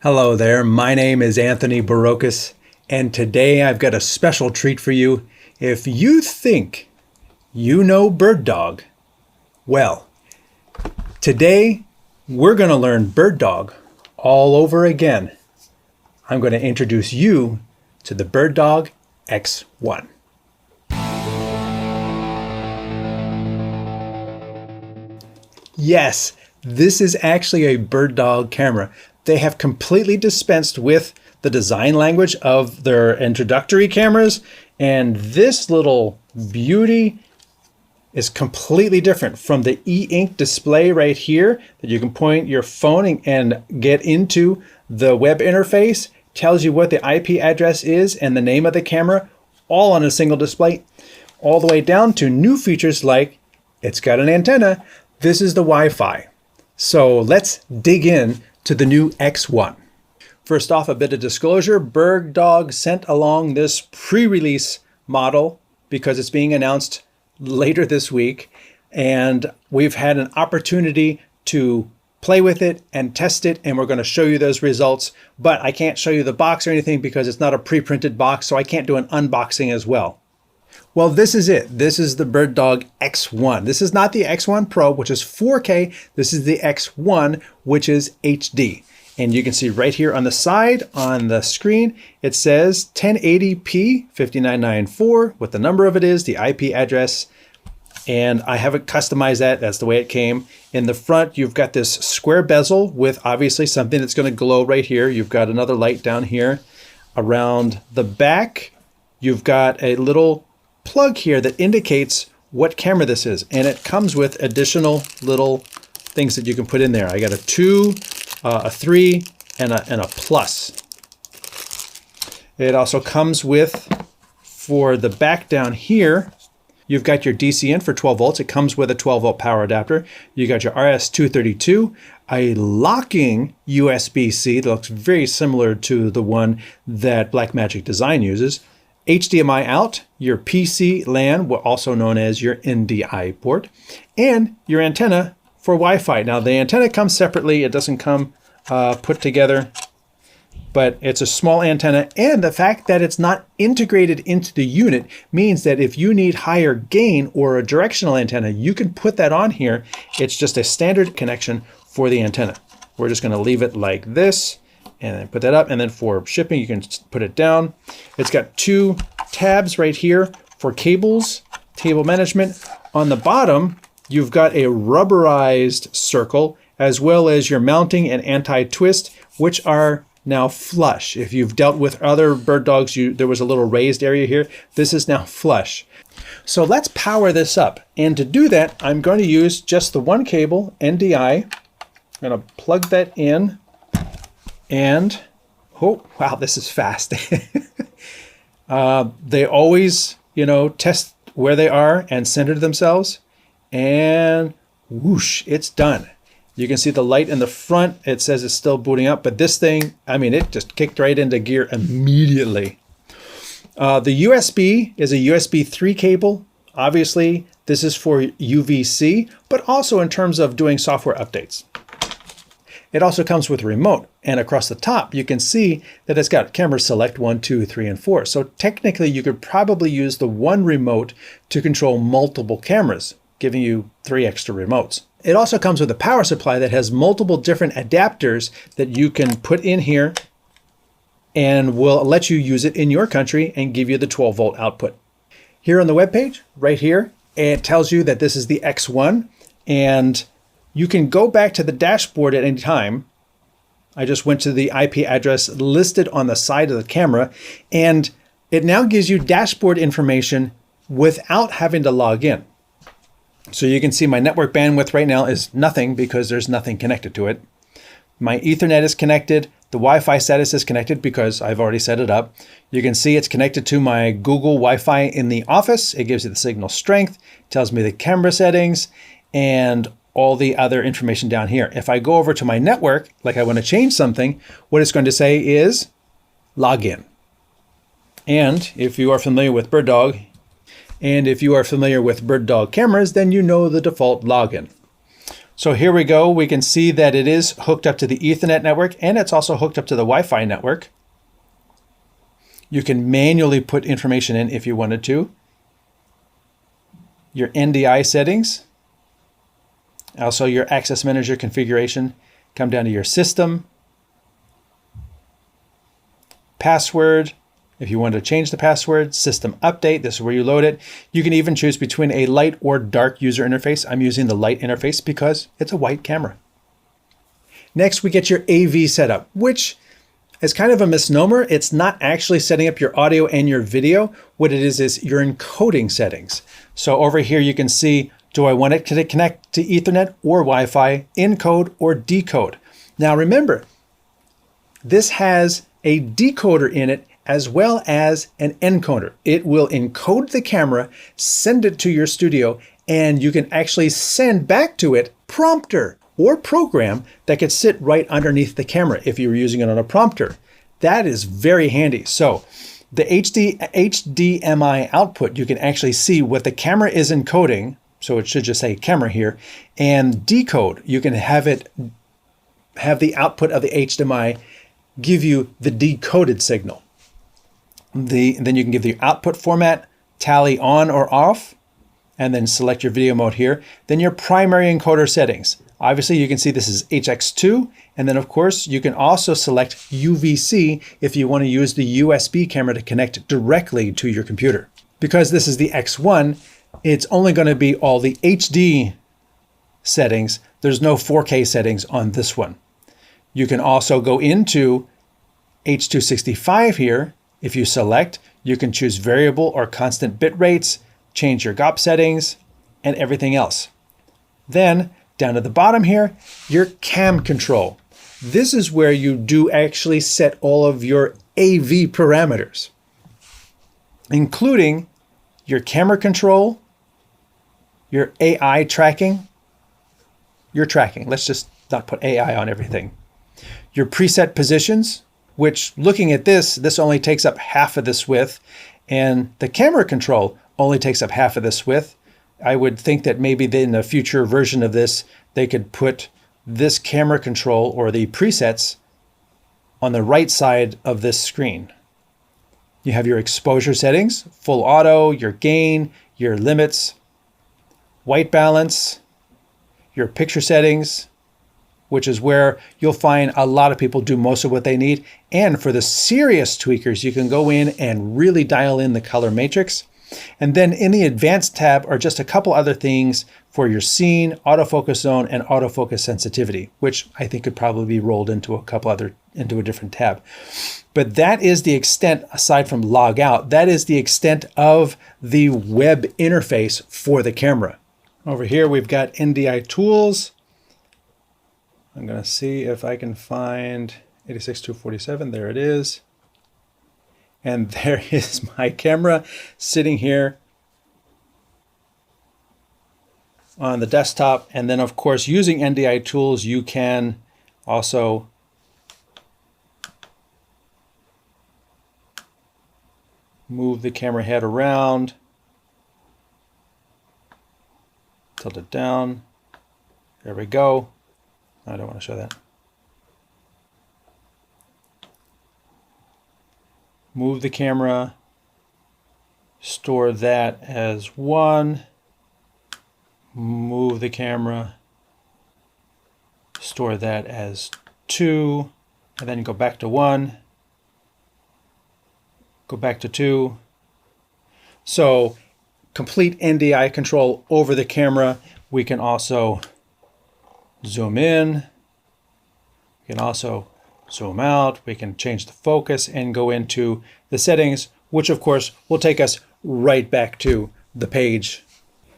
Hello there, my name is Anthony Burokas, and today I've got a special treat for you. If you think you know BirdDog, well, today we're going to learn BirdDog all over again. I'm going to introduce you to the BirdDog X1. Yes, this is actually a BirdDog camera. They have completely dispensed with the design language of their introductory cameras, and this little beauty is completely different from the e-ink display right here that you can point your phone and get into the web interface. Tells you what the IP address is and the name of the camera, all on a single display, all the way down to new features like it's got an antenna. This is the Wi-Fi. So let's dig in to the new X1. First off, a bit of disclosure. BirdDog sent along this pre-release model because it's being announced later this week, and we've had an opportunity to play with it and test it, and we're going to show you those results, but I can't show you the box or anything because it's not a pre-printed box, so I can't do an unboxing as well. Well, this is it. This is the BirdDog X1. This is not the X1 Pro, which is 4K. This is the X1, which is HD. And you can see right here on the side on the screen, it says 1080p 5994, what the number of it is, the IP address, and I haven't customized that. That's the way it came. In the front, you've got this square bezel with obviously something that's going to glow right here. You've got another light down here. Around the back, you've got a little plug here that indicates what camera this is, and it comes with additional little things that you can put in there. I got a 2, a 3, and a plus. It also comes with, for the back down here, you've got your DC in for 12 volts. It comes with a 12 volt power adapter. You got your RS-232, a locking USB-C that looks very similar to the one that Blackmagic Design uses. HDMI out, your PC LAN, also known as your NDI port, and your antenna for Wi-Fi. Now the antenna comes separately, it doesn't come put together, but it's a small antenna, and the fact that it's not integrated into the unit means that if you need higher gain or a directional antenna, you can put that on here. It's just a standard connection for the antenna. We're just going to leave it like this and then put that up, and then for shipping you can put it down. It's got 2 tabs right here for cables, cable management. On the bottom you've got a rubberized circle as well as your mounting and anti-twist, which are now flush. If you've dealt with other BirdDogs, there was a little raised area here. This is now flush. So let's power this up, and to do that I'm going to use just the one cable, NDI. I'm going to plug that in. And, oh, wow, this is fast. They always, test where they are and center themselves. And whoosh, it's done. You can see the light in the front. It says it's still booting up, but this thing, it just kicked right into gear immediately. The USB is a USB 3 cable. Obviously, this is for UVC, but also in terms of doing software updates. It also comes with a remote, and across the top you can see that it's got camera select 1, 2, 3, and 4. So technically you could probably use the one remote to control multiple cameras, giving you 3 extra remotes. It also comes with a power supply that has multiple different adapters that you can put in here and will let you use it in your country and give you the 12 volt output. Here on the webpage, right here, it tells you that this is the X1, and you can go back to the dashboard at any time. I just went to the IP address listed on the side of the camera, and it now gives you dashboard information without having to log in. So you can see my network bandwidth right now is nothing because there's nothing connected to it. My Ethernet is connected. The Wi-Fi status is connected because I've already set it up. You can see it's connected to my Google Wi-Fi in the office. It gives you the signal strength, tells me the camera settings, and all the other information down here. If I go over to my network, like I want to change something, what it's going to say is log in. And if you are familiar with BirdDog, BirdDog cameras, then you know the default login. So here we go. We can see that it is hooked up to the Ethernet network, and it's also hooked up to the Wi-Fi network. You can manually put information in if you wanted to. Your NDI settings, also your access manager configuration, come down to your system, password. If you want to change the password, system update, this is where you load it. You can even choose between a light or dark user interface. I'm using the light interface because it's a white camera. Next, we get your AV setup, which is kind of a misnomer. It's not actually setting up your audio and your video. What it is your encoding settings. So over here, you can see, do I want it to connect to Ethernet or Wi-Fi, encode or decode? Now remember, this has a decoder in it as well as an encoder. It will encode the camera, send it to your studio, and you can actually send back to it prompter or program that could sit right underneath the camera if you were using it on a prompter. That is very handy. So the HDMI output, you can actually see what the camera is encoding. So it should just say camera here, and decode. You can have the output of the HDMI give you the decoded signal. Then you can give the output format, tally on or off, and then select your video mode here. Then your primary encoder settings. Obviously, you can see this is HX2, and then of course you can also select UVC if you want to use the USB camera to connect directly to your computer. Because this is the X1, it's only going to be all the HD settings. There's no 4K settings on this one. You can also go into H.265 here. If you select, you can choose variable or constant bit rates, change your GOP settings, and everything else. Then down at the bottom here, your cam control. This is where you do actually set all of your AV parameters, including your camera control, your AI tracking, your tracking. Let's just not put AI on everything. Your preset positions, which looking at this only takes up half of this width, and the camera control only takes up half of this width. I would think that maybe in a future version of this, they could put this camera control or the presets on the right side of this screen. You have your exposure settings, full auto, your gain, your limits, white balance, your picture settings, which is where you'll find a lot of people do most of what they need. And for the serious tweakers, you can go in and really dial in the color matrix. And then in the advanced tab are just a couple other things for your scene, autofocus zone, and autofocus sensitivity, which I think could probably be rolled into into a different tab. But that is the extent, aside from log out, that is the extent of the web interface for the camera. Over here, we've got NDI tools. I'm going to see if I can find 86247. There it is. And there is my camera sitting here on the desktop. And then, of course, using NDI tools, you can also move the camera head around, tilt it down. There we go. I don't want to show that. Move the camera, store that as 1, move the camera, store that as 2, and then go back to 1, go back to 2. So complete NDI control over the camera. We can also zoom in. We can also zoom out. We can change the focus and go into the settings, which of course will take us right back to the page.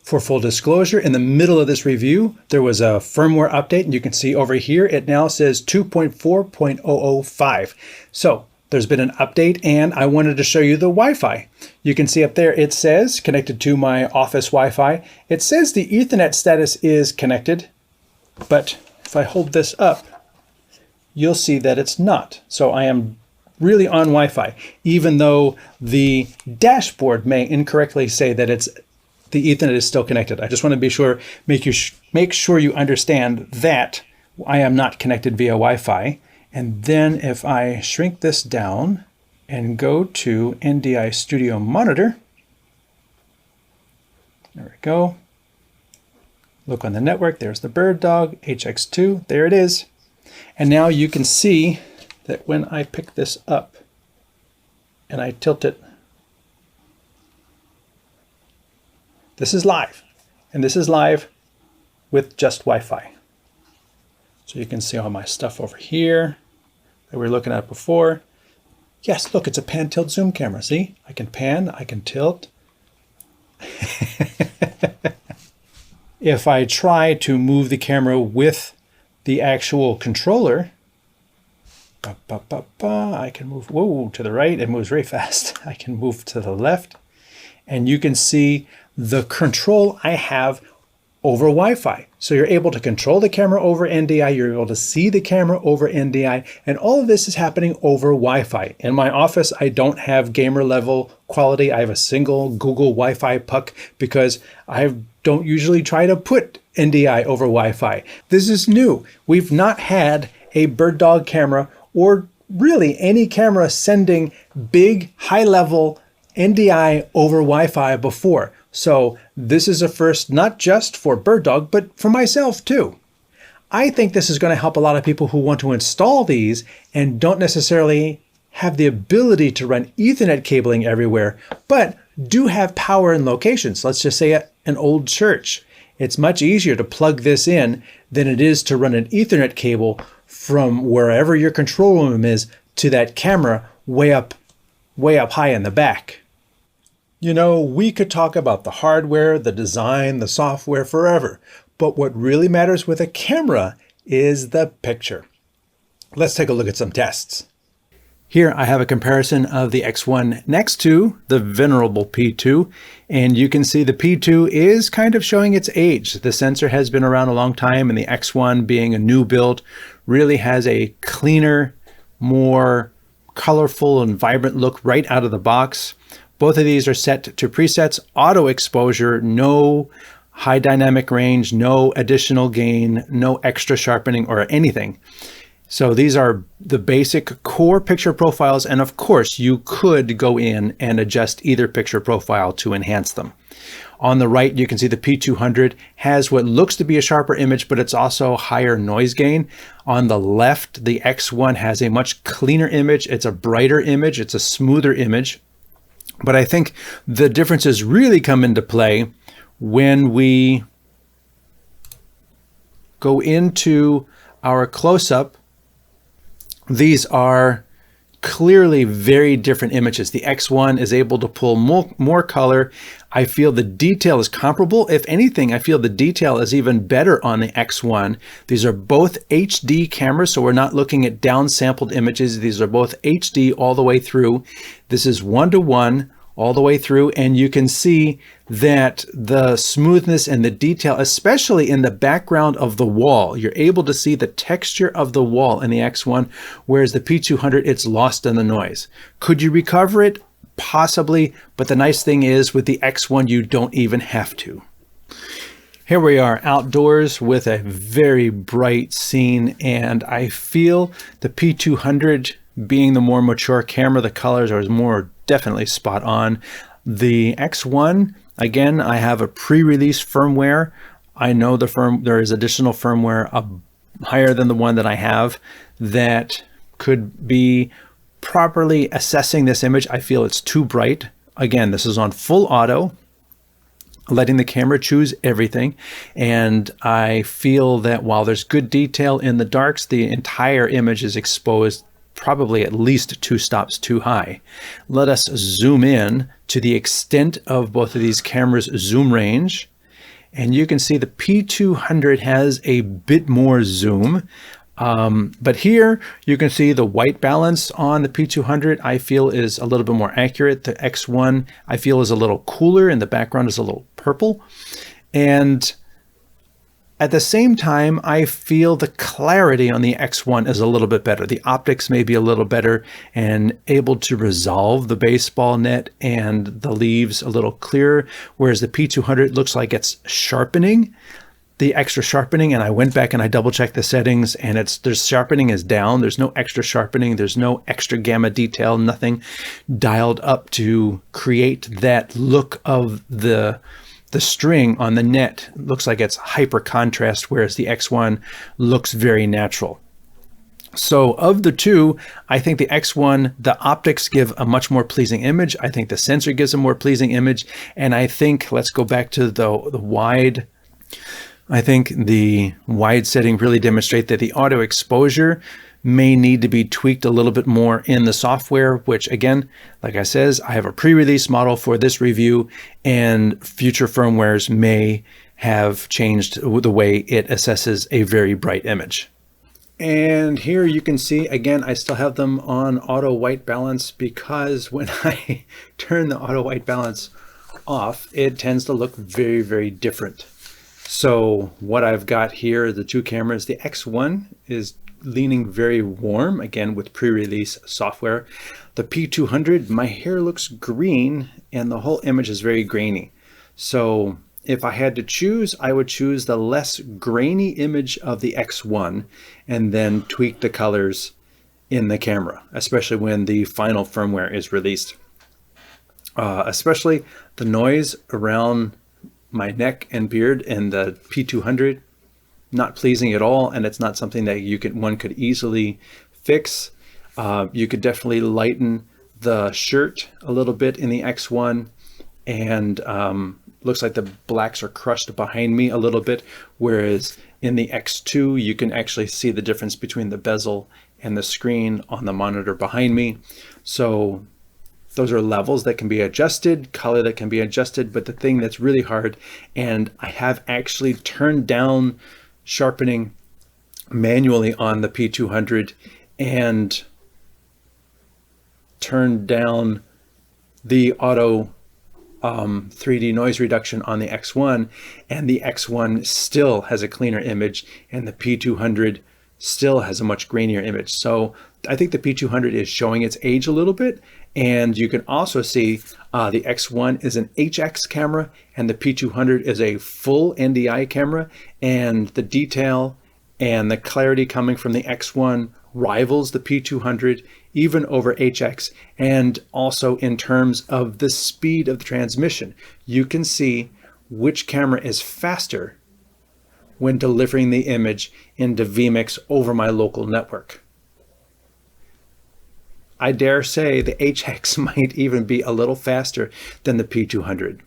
For full disclosure, in the middle of this review, there was a firmware update, and you can see over here, it now says 2.4.005. So there's been an update, and I wanted to show you the Wi-Fi. You can see up there, it says connected to my office Wi-Fi. It says the Ethernet status is connected, but if I hold this up, you'll see that it's not. So I am really on Wi-Fi, even though the dashboard may incorrectly say that it's the Ethernet is still connected. I just want to be sure, make sure you understand that I am not connected via Wi-Fi. And then if I shrink this down and go to NDI Studio Monitor, there we go. Look on the network, there's the BirdDog HX2, there it is. And now you can see that when I pick this up and I tilt it, this is live, and this is live with just Wi-Fi. So you can see all my stuff over here that we were looking at before. Yes, look, it's a pan, tilt, zoom camera. See, I can pan, I can tilt. If I try to move the camera with the actual controller, I can move, whoa, to the right. It moves very fast. I can move to the left, and you can see the control I have over Wi-Fi. So you're able to control the camera over NDI, you're able to see the camera over NDI, and all of this is happening over Wi-Fi. In my office, I don't have gamer level quality. I have a single Google Wi-Fi puck because I don't usually try to put NDI over Wi-Fi. This is new. We've not had a BirdDog camera or really any camera sending big, high-level NDI over Wi-Fi before. So this is a first, not just for BirdDog, but for myself too. I think this is going to help a lot of people who want to install these and don't necessarily have the ability to run Ethernet cabling everywhere, but do have power in locations. Let's just say an old church. It's much easier to plug this in than it is to run an Ethernet cable from wherever your control room is to that camera way up high in the back. You know, we could talk about the hardware, the design, the software forever, but what really matters with a camera is the picture. Let's take a look at some tests. Here I have a comparison of the X1 next to the venerable P2, and you can see the P2 is kind of showing its age. The sensor has been around a long time, and the X1, being a new build, really has a cleaner, more colorful and vibrant look right out of the box. Both of these are set to presets, auto exposure, no high dynamic range, no additional gain, no extra sharpening or anything. So these are the basic core picture profiles, and of course you could go in and adjust either picture profile to enhance them. On the right, you can see the P200 has what looks to be a sharper image, but it's also higher noise gain. On the left, the X1 has a much cleaner image. It's a brighter image. It's a smoother image. But I think the differences really come into play when we go into our close-up. These are clearly very different images. The X1 is able to pull more color. I feel the detail is comparable. If anything, I feel the detail is even better on the X1. These are both HD cameras, so we're not looking at downsampled images. These are both HD all the way through. This is 1:1 all the way through, and you can see that the smoothness and the detail, especially in the background of the wall, you're able to see the texture of the wall in the X1, whereas the P200, it's lost in the noise. Could you recover it? Possibly, but the nice thing is with the X1, you don't even have to. Here we are outdoors with a very bright scene, and I feel the P200 being the more mature camera, the colors are more definitely spot on. The X1, again, I have a pre-release firmware. I know there is additional firmware higher than the one that I have that could be properly assessing this image. I feel it's too bright. Again, this is on full auto, letting the camera choose everything. And I feel that while there's good detail in the darks, the entire image is exposed probably at least 2 stops too high. Let us zoom in to the extent of both of these cameras' zoom range. And you can see the P200 has a bit more zoom. But here you can see the white balance on the P200 I feel is a little bit more accurate. The X1 I feel is a little cooler and the background is a little purple. And At the same time, I feel the clarity on the X1 is a little bit better. The optics may be a little better and able to resolve the baseball net and the leaves a little clearer, whereas the P200 looks like it's sharpening, the extra sharpening. And I went back and I double checked the settings, and there's sharpening is down. There's no extra sharpening. There's no extra gamma detail, nothing dialed up to create that look of the string on the net. Looks like it's hyper contrast, whereas the X1 looks very natural. So of the two, I think the X1, the optics give a much more pleasing image. I think the sensor gives a more pleasing image. And I think, let's go back to the wide. I think the wide setting really demonstrates that the auto exposure may need to be tweaked a little bit more in the software, which again, like I says, I have a pre-release model for this review, and future firmwares may have changed the way it assesses a very bright image. And here you can see, again, I still have them on auto white balance, because when I turn the auto white balance off, it tends to look very, very different. So what I've got here, the two cameras, the X1 is leaning very warm, again with pre-release software. The P200, my hair looks green and the whole image is very grainy. So if I had to choose, I would choose the less grainy image of the X1 and then tweak the colors in the camera, especially when the final firmware is released. Especially the noise around my neck and beard and the P200, not pleasing at all, and it's not something that one could easily fix. You could definitely lighten the shirt a little bit in the X1, and looks like the blacks are crushed behind me a little bit, whereas in the X2 you can actually see the difference between the bezel and the screen on the monitor behind me. So those are levels that can be adjusted, color that can be adjusted, but the thing that's really hard, and I have actually turned down sharpening manually on the P200 and turned down the auto 3D noise reduction on the X1, and the X1 still has a cleaner image and the P200 still has a much grainier image. So I think the P200 is showing its age a little bit, and you can also see the X1 is an HX camera and the P200 is a full NDI camera, and the detail and the clarity coming from the X1 rivals the P200 even over HX, and also in terms of the speed of the transmission. You can see which camera is faster when delivering the image into vMix over my local network. I dare say the HX might even be a little faster than the P200.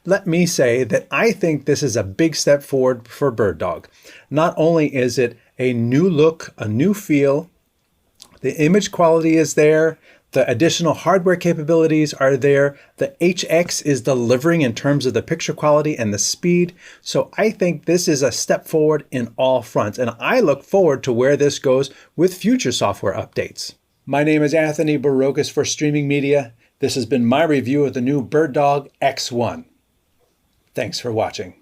Let me say that I think this is a big step forward for BirdDog. Not only is it a new look, a new feel, the image quality is there, the additional hardware capabilities are there, the HX is delivering in terms of the picture quality and the speed. So I think this is a step forward in all fronts, and I look forward to where this goes with future software updates. My name is Anthony Burokas for Streaming Media. This has been my review of the new BirdDog X1. Thanks for watching.